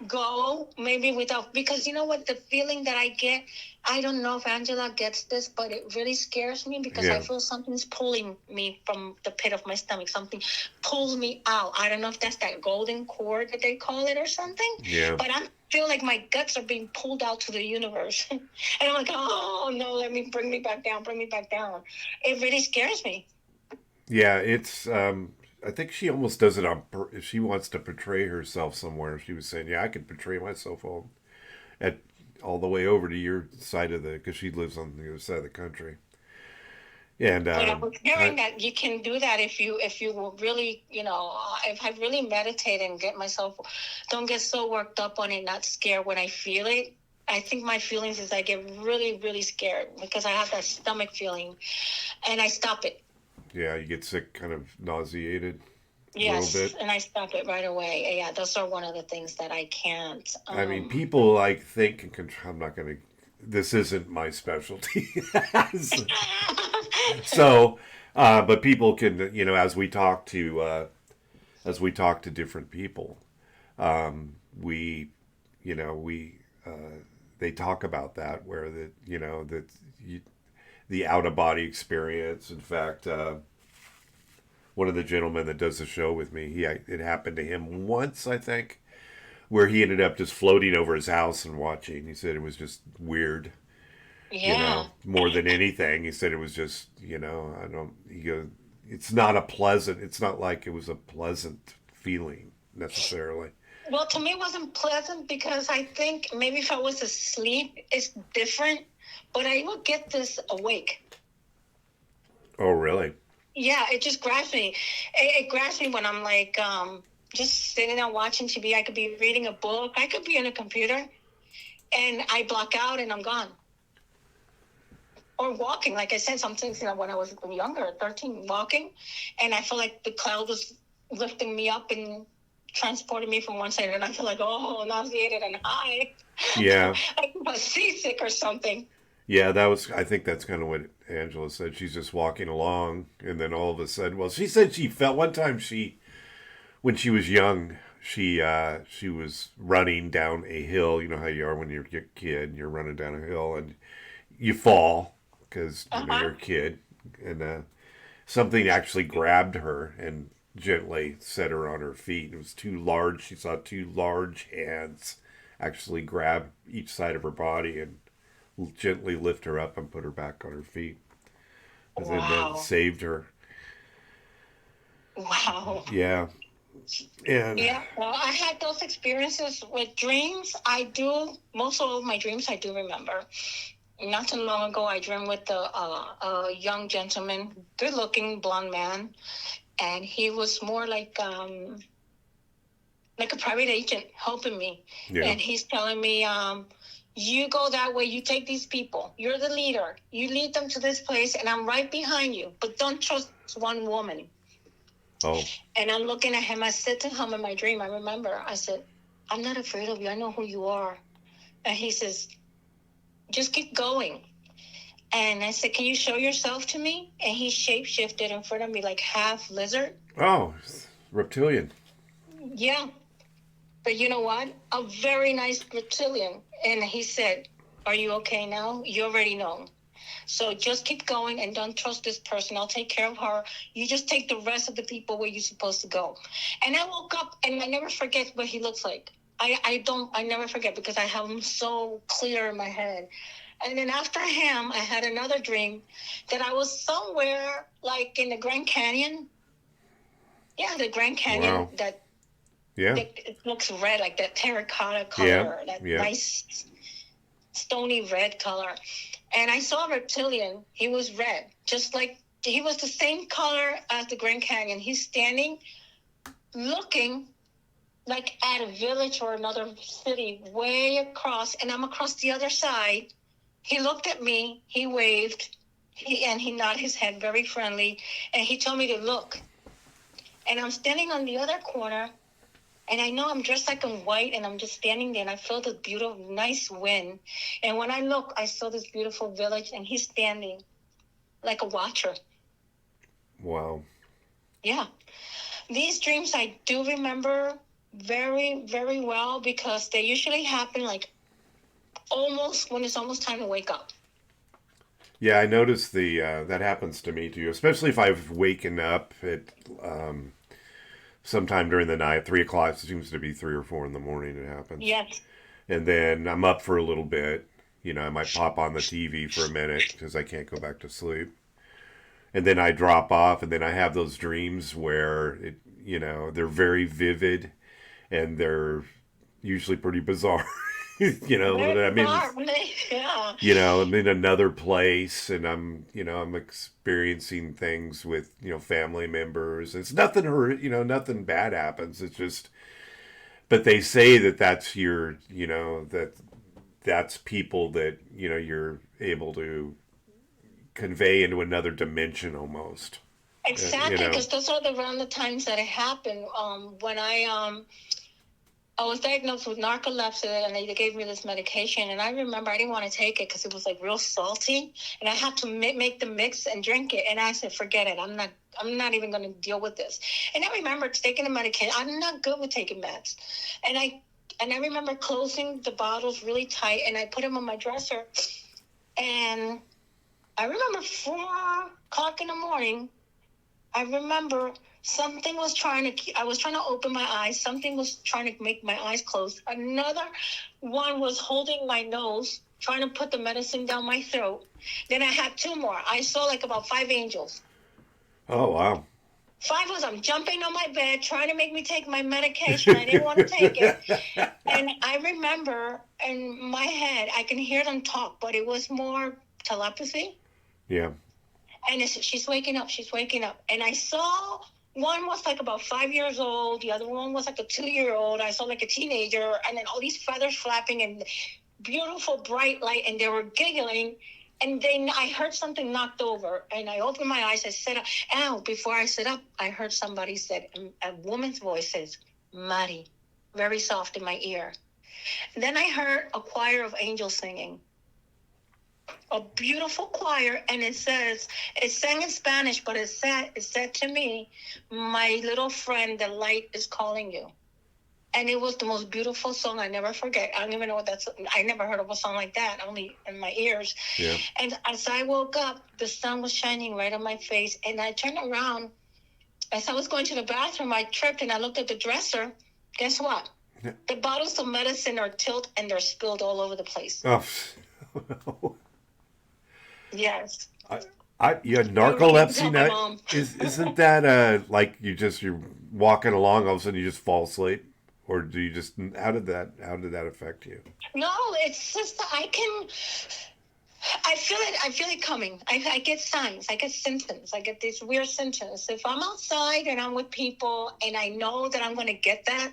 go, maybe without, because you know what, the feeling that I get, I don't know if Angela gets this, but it really scares me because I Yeah. feel something's pulling me from the pit of my stomach. Something pulls me out. I don't know if that's that golden cord that they call it or something, Yeah. but I feel like my guts are being pulled out to the universe. And I'm like, oh no, bring me back down, bring me back down. It really scares me. Yeah, it's. I think she almost does it on. If she wants to portray herself somewhere, she was saying, "Yeah, I could portray myself at all the way over to your side of the because she lives on the other side of the country." And But I was hearing that you can do that if you will really, if I really meditate and get myself, don't get so worked up on it, not scared when I feel it. I think my feelings is I get really, really scared because I have that stomach feeling, and I stop it. yeah, you get sick, kind of nauseated a little Yes, bit. and I stop it right away. Yeah, those are one of the things that I can't. I mean, people like think and control. I'm not going to. This isn't my specialty. So, but people can, as we talk to different people, we, we they talk about that where the out of body experience. In fact, one of the gentlemen that does the show with me, it happened to him once, I think, where he ended up just floating over his house and watching. He said it was just weird, Yeah. more than anything. He said it was just, I don't, he goes, it's not a pleasant, it's not like it was a pleasant feeling necessarily. Well, to me, it wasn't pleasant because I think maybe if I was asleep, it's different. But I would get this awake. Oh, really? Yeah, it just grabs me. It grabs me when I'm like just sitting there watching TV. I could be reading a book. I could be on a computer, and I block out and I'm gone. Or walking, like I said, sometimes when I was younger, 13, walking, and I feel like the cloud was lifting me up and transporting me from one side, and I feel like, oh, nauseated and high. Yeah. Like I was seasick or something. Yeah, I think that's kind of what Angela said. She's just walking along, and then all of a sudden, well, she said she felt one time when she was young, she was running down a hill. You know how you are when you're a kid, you're running down a hill, and you fall because you're a kid, and something actually grabbed her and gently set her on her feet. It was too large. She saw two large hands actually grab each side of her body and gently lift her up and put her back on her feet. And then that Wow. saved her. Wow. Yeah. And Yeah, well, I had those experiences with dreams. Most of my dreams I do remember. Not too long ago, I dreamed with a young gentleman, good-looking blonde man, and he was more like a private agent helping me. yeah. And he's telling me, you go that way, you take these people. You're the leader. You lead them to this place, and I'm right behind you. But don't trust one woman. Oh. And I'm looking at him. I said to him in my dream, I remember, I said, I'm not afraid of you. I know who you are. And he says, just keep going. And I said, can you show yourself to me? And he shape-shifted in front of me like half lizard. Oh, reptilian. Yeah. But you know what? A very nice reptilian. And he said, are you okay now? You already know. So just keep going and don't trust this person. I'll take care of her. You just take the rest of the people where you're supposed to go. And I woke up and I never forget what he looks like. I never forget because I have him so clear in my head. And then after him, I had another dream that I was somewhere like in the Grand Canyon. Yeah, the Grand Canyon. Wow. That it looks red, like that terracotta color, Yeah. that Yeah. nice stony red color. And I saw a reptilian. He was red, just like he was the same color as the Grand Canyon. He's standing, looking like at a village or another city way across, and I'm across the other side. He looked at me, he waved, he nodded his head very friendly, and he told me to look. And I'm standing on the other corner, and I know I'm dressed like in white, and I'm just standing there, and I feel this beautiful, nice wind. And when I look, I saw this beautiful village, and he's standing like a watcher. Wow. Yeah. These dreams I do remember very, very well because they usually happen like almost when it's almost time to wake up. Yeah, I noticed that happens to me too, especially if I've waken up at sometime during the night. 3 o'clock, it seems to be 3 or 4 in the morning. It happens. Yes. And then I'm up for a little bit. You know, I might pop on the TV for a minute because I can't go back to sleep. And then I drop off, and then I have those dreams where they're very vivid, and they're usually pretty bizarre. I mean, Yeah. I'm in another place, and I'm experiencing things with, family members. It's nothing, nothing bad happens. It's just, but they say that that's that's people that, you're able to convey into another dimension almost. Exactly, because those are around the times that it happened. When I was diagnosed with narcolepsy, and they gave me this medication, and I remember I didn't want to take it because it was like real salty, and I had to make the mix and drink it, and I said, forget it, I'm not even going to deal with this. And I remember taking the medication. I'm not good with taking meds, and I remember closing the bottles really tight, and I put them on my dresser, and I remember 4 o'clock in the morning. I remember something was I was trying to open my eyes. Something was trying to make my eyes close. Another one was holding my nose, trying to put the medicine down my throat. Then I had 2 more. I saw like about 5 angels. Oh, wow. 5 of them jumping on my bed, trying to make me take my medication. I didn't want to take it. And I remember in my head, I can hear them talk, but it was more telepathy. Yeah. And she's waking up. And I saw one was like about 5 years old. The other one was like a 2-year-old. I saw like a teenager, and then all these feathers flapping and beautiful bright light, and they were giggling. And then I heard something knocked over, and I opened my eyes. I sat up. And before I sit up, I heard somebody said, a woman's voice says, Mari, very soft in my ear. And then I heard a choir of angels singing. A beautiful choir, and it sang in Spanish, but it said to me, my little friend, the light is calling you. And it was the most beautiful song I never forget. I don't even know what that's. I never heard of a song like that, only in my ears. Yeah. And as I woke up, the sun was shining right on my face, and I turned around. As I was going to the bathroom, I tripped, and I looked at the dresser. Guess what? Yeah. The bottles of medicine are tilted, and they're spilled all over the place. Oh. Yes. You had narcolepsy now. Isn't that like you're walking along, all of a sudden you just fall asleep, or do you just how did that affect you? No, it's just I feel it coming. I get signs, I get symptoms, I get these weird symptoms. If I'm outside and I'm with people and I know that I'm going to get that,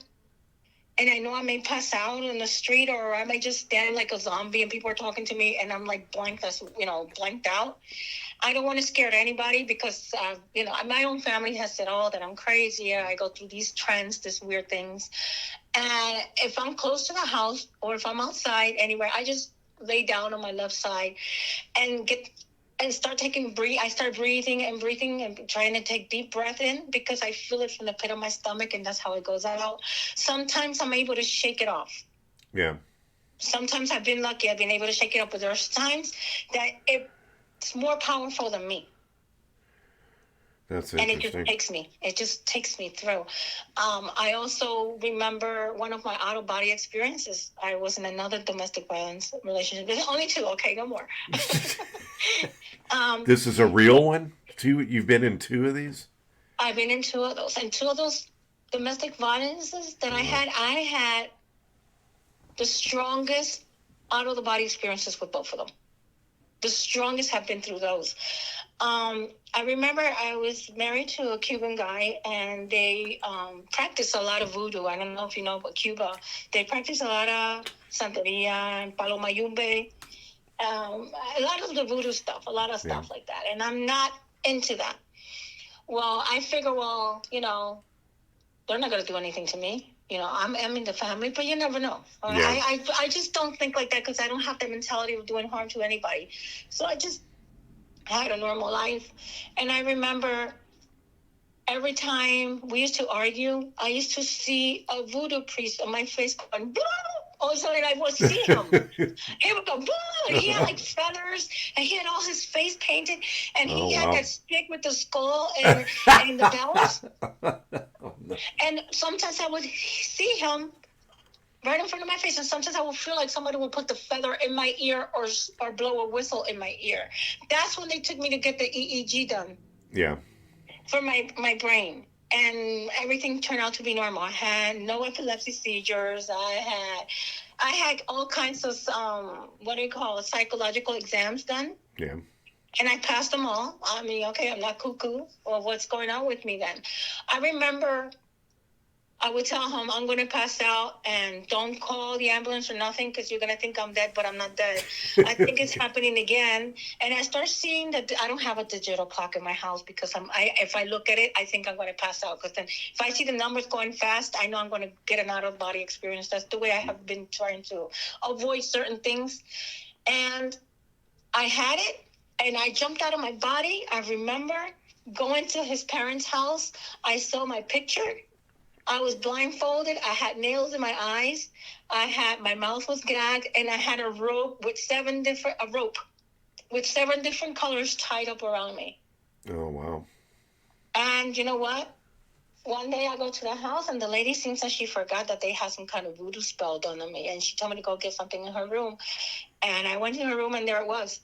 and I know I may pass out in the street, or I may just stand like a zombie and people are talking to me and I'm like blanked out. I don't want to scare anybody because, my own family has said, that I'm crazy. I go through these trends, these weird things. And if I'm close to the house or if I'm outside anywhere, I just lay down on my left side and start I start breathing and trying to take deep breath in because I feel it from the pit of my stomach, and that's how it goes out. Sometimes I'm able to shake it off. Yeah. Sometimes I've been lucky. I've been able to shake it off, but there's times that it's more powerful than me. That's interesting. And it just takes me through. I also remember one of my out-of-body experiences. I was in another domestic violence relationship. There's only 2. Okay, no more. This is a real one? 2? You've been in 2 of these? I've been in 2 of those. And 2 of those domestic violences that I had the strongest out-of-the-body experiences with both of them. the strongest have been through those. I remember I was married to a Cuban guy, and they practice a lot of voodoo. I don't know if you know about Cuba. They practice a lot of Santeria and Paloma Yumbe, a lot of the voodoo stuff, a lot of stuff like that. And I'm not into that. Well, I figure, well, they're not going to do anything to me. I'm in the family, but you never know. Yeah. I just don't think like that because I don't have the mentality of doing harm to anybody. So I just had a normal life. And I remember every time we used to argue, I used to see a voodoo priest on my face going, blah! All of a sudden I would see him. He would go, blah! And he had like feathers, and he had all his face painted, and he had that stick with the skull and the bells. Oh, no. And sometimes I would see him right in front of my face, and sometimes I would feel like somebody would put the feather in my ear or blow a whistle in my ear. That's when they took me to get the EEG done. Yeah. For my brain. And everything turned out to be normal. I had no epilepsy seizures. I had all kinds of psychological exams done. Yeah. And I passed them all. I mean, okay, I'm not cuckoo. Well, what's going on with me then? I remember I would tell him, I'm going to pass out and don't call the ambulance or nothing because you're going to think I'm dead, but I'm not dead. I think it's happening again. And I start seeing that I don't have a digital clock in my house because if I look at it, I think I'm going to pass out. Because then if I see the numbers going fast, I know I'm going to get an out-of-body experience. That's the way I have been trying to avoid certain things. And I had it, and I jumped out of my body. I remember going to his parents' house. I saw my picture. I was blindfolded. I had nails in my eyes. My mouth was gagged, and I had a rope with seven different colors tied up around me. Oh, wow. And you know what? One day I go to the house, and the lady seems like she forgot that they had some kind of voodoo spell done on me, and she told me to go get something in her room. And I went in her room, and there it was.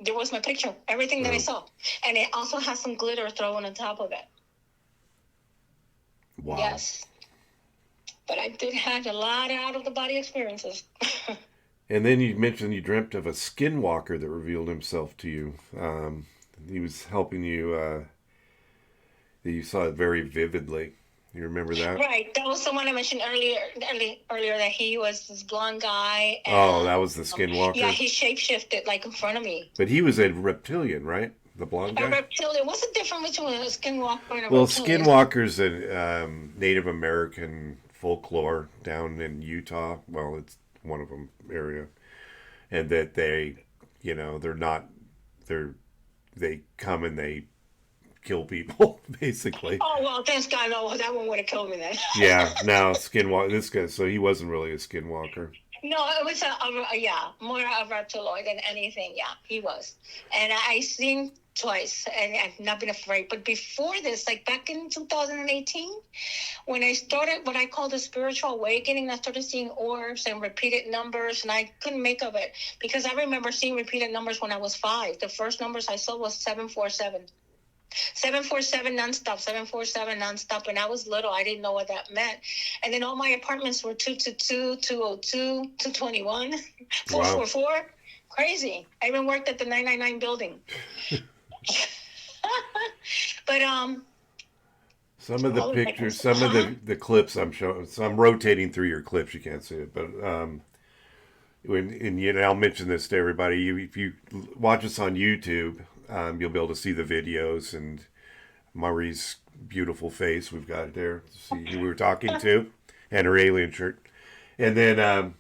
There was my picture, everything that I saw. And it also has some glitter thrown on top of it. Wow. Yes. But I did have a lot of out-of-the-body experiences. And then you mentioned you dreamt of a skinwalker that revealed himself to you. He was helping you. You saw it very vividly. You remember that? Right. That was the one I mentioned earlier that he was this blonde guy. And, that was the skinwalker? Yeah, he shapeshifted like in front of me. But he was a reptilian, right? The blonde guy? A reptilian. What's the difference between a skinwalker and a reptilian? Well, skinwalker's a Native American folklore down in Utah. Well, it's one of them area. And that they come and they kill people, basically. Oh, well, thanks God, no, that one would have killed me then. Yeah, no, skinwalker, this guy, so he wasn't really a skinwalker. No, it was more a reptiloid than anything. Yeah, he was. And I seen twice, and I've not been afraid. But before this, like back in 2018, when I started what I call the spiritual awakening, I started seeing orbs and repeated numbers, and I couldn't make of it because I remember seeing repeated numbers when I was 5. The first numbers I saw was 747. 747 nonstop, 747 nonstop. And I was little. I didn't know what that meant. And then all my apartments were 222, 202, 221, 444. Wow. Crazy. I even worked at the 999 building. But some of the pictures, some of the clips I'm showing, so I'm rotating through your clips. You can't see it, but I'll mention this to everybody. If you watch us on YouTube, you'll be able to see the videos and Marie's beautiful face. We've got it there. See who we were talking to, and her alien shirt. And then,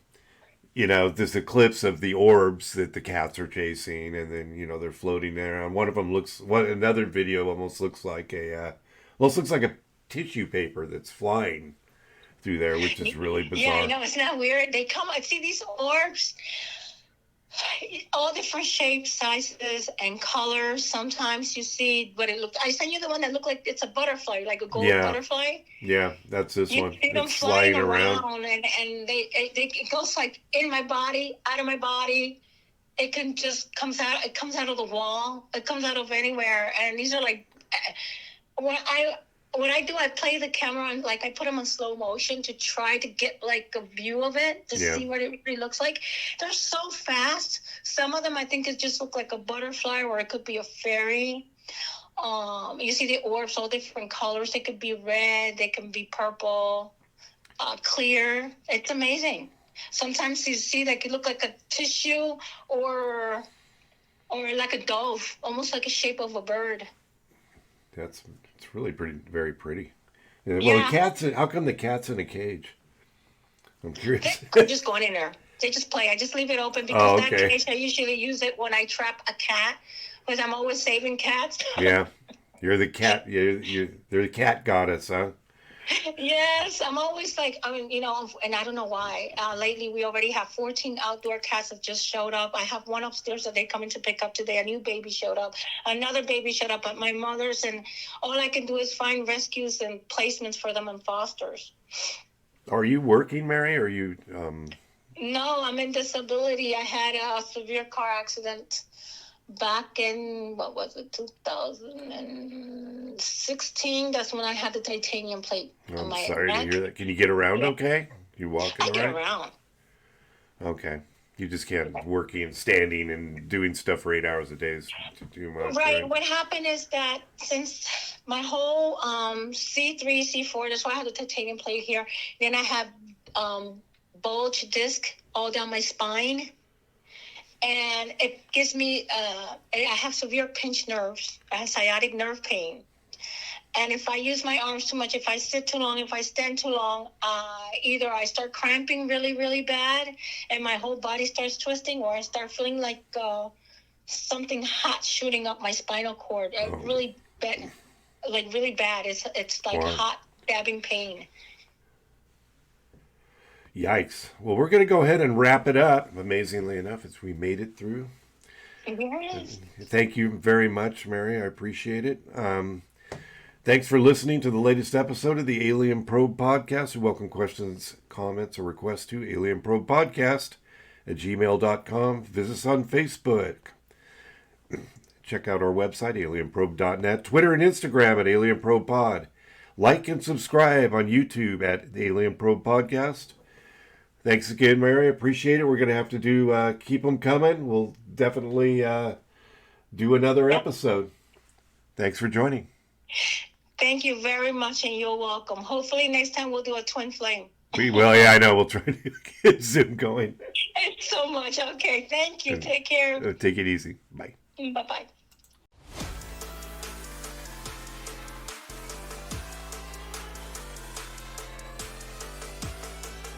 there's the clips of the orbs that the cats are chasing, and then they're floating there. And one of them another video almost looks like a tissue paper that's flying through there, which is really bizarre. Yeah, I know, it's not weird. They come. I see these orbs. All different shapes, sizes, and colors. Sometimes you see what it looks. I sent you the one that looked like it's a butterfly, like a gold butterfly. Yeah, that's this one. See them it's flying around, and it goes like in my body, out of my body. It can just comes out. It comes out of the wall. It comes out of anywhere. And these are like when what I do, I play the camera on, like I put them on slow motion to try to get like a view of it to Yeah. see what it really looks like. They're so fast. Some of them I think it just look like a butterfly, or it could be a fairy. You see the orbs, all different colors. They could be red, they can be purple, clear. It's amazing. Sometimes you see that it look like a tissue or like a dove, almost like a shape of a bird. It's really pretty, very pretty. Yeah, well, Yeah. the cat's. How come the cat's in a cage? I'm curious. They're just going in there. They just play. I just leave it open because that okay. cage, I usually use it when I trap a cat, because I'm always saving cats. Yeah, you're the cat. They're the cat goddess, huh? Yes, I'm always like, I mean, and I don't know why. Lately, we already have 14 outdoor cats that just showed up. I have one upstairs that they're coming to pick up today. A new baby showed up. Another baby showed up at my mother's, and all I can do is find rescues and placements for them in fosters. Are you working, Mary? Or are you? No, I'm in disability. I had a severe car accident back in, what was it, 2016. That's when I had the titanium plate on I'm my sorry neck. to hear that. Can you get around? Yeah. Okay. You walking I all get right? around. Okay. You just can't working, standing, and doing stuff for 8 hours a day is too much. Right. What happened is that since my whole C3, C4, that's why I have the titanium plate here. Then I have bulge disc all down my spine. And it gives me, I have severe pinched nerves. I have sciatic nerve pain. And if I use my arms too much, if I sit too long, if I stand too long, either I start cramping really, really bad and my whole body starts twisting, or I start feeling like something hot shooting up my spinal cord. Really bad, like really bad. It's like Wow. hot stabbing pain. Yikes. Well, we're going to go ahead and wrap it up. Amazingly enough, as we made it through. Yes. Thank you very much, Mary. I appreciate it. Thanks for listening to the latest episode of the Alien Probe Podcast. We welcome questions, comments, or requests to alienprobepodcast@gmail.com. Visit us on Facebook. Check out our website, alienprobe.net. Twitter and Instagram at alienprobepod. Like and subscribe on YouTube at the Alien Probe Podcast. Thanks again, Mary. Appreciate it. We're going to have to do keep them coming. We'll definitely do another episode. Thanks for joining. Thank you very much, and you're welcome. Hopefully next time we'll do a twin flame. Well, yeah, I know. We'll try to get Zoom going. Thanks so much. Okay, thank you. Take care. Take it easy. Bye. Bye-bye.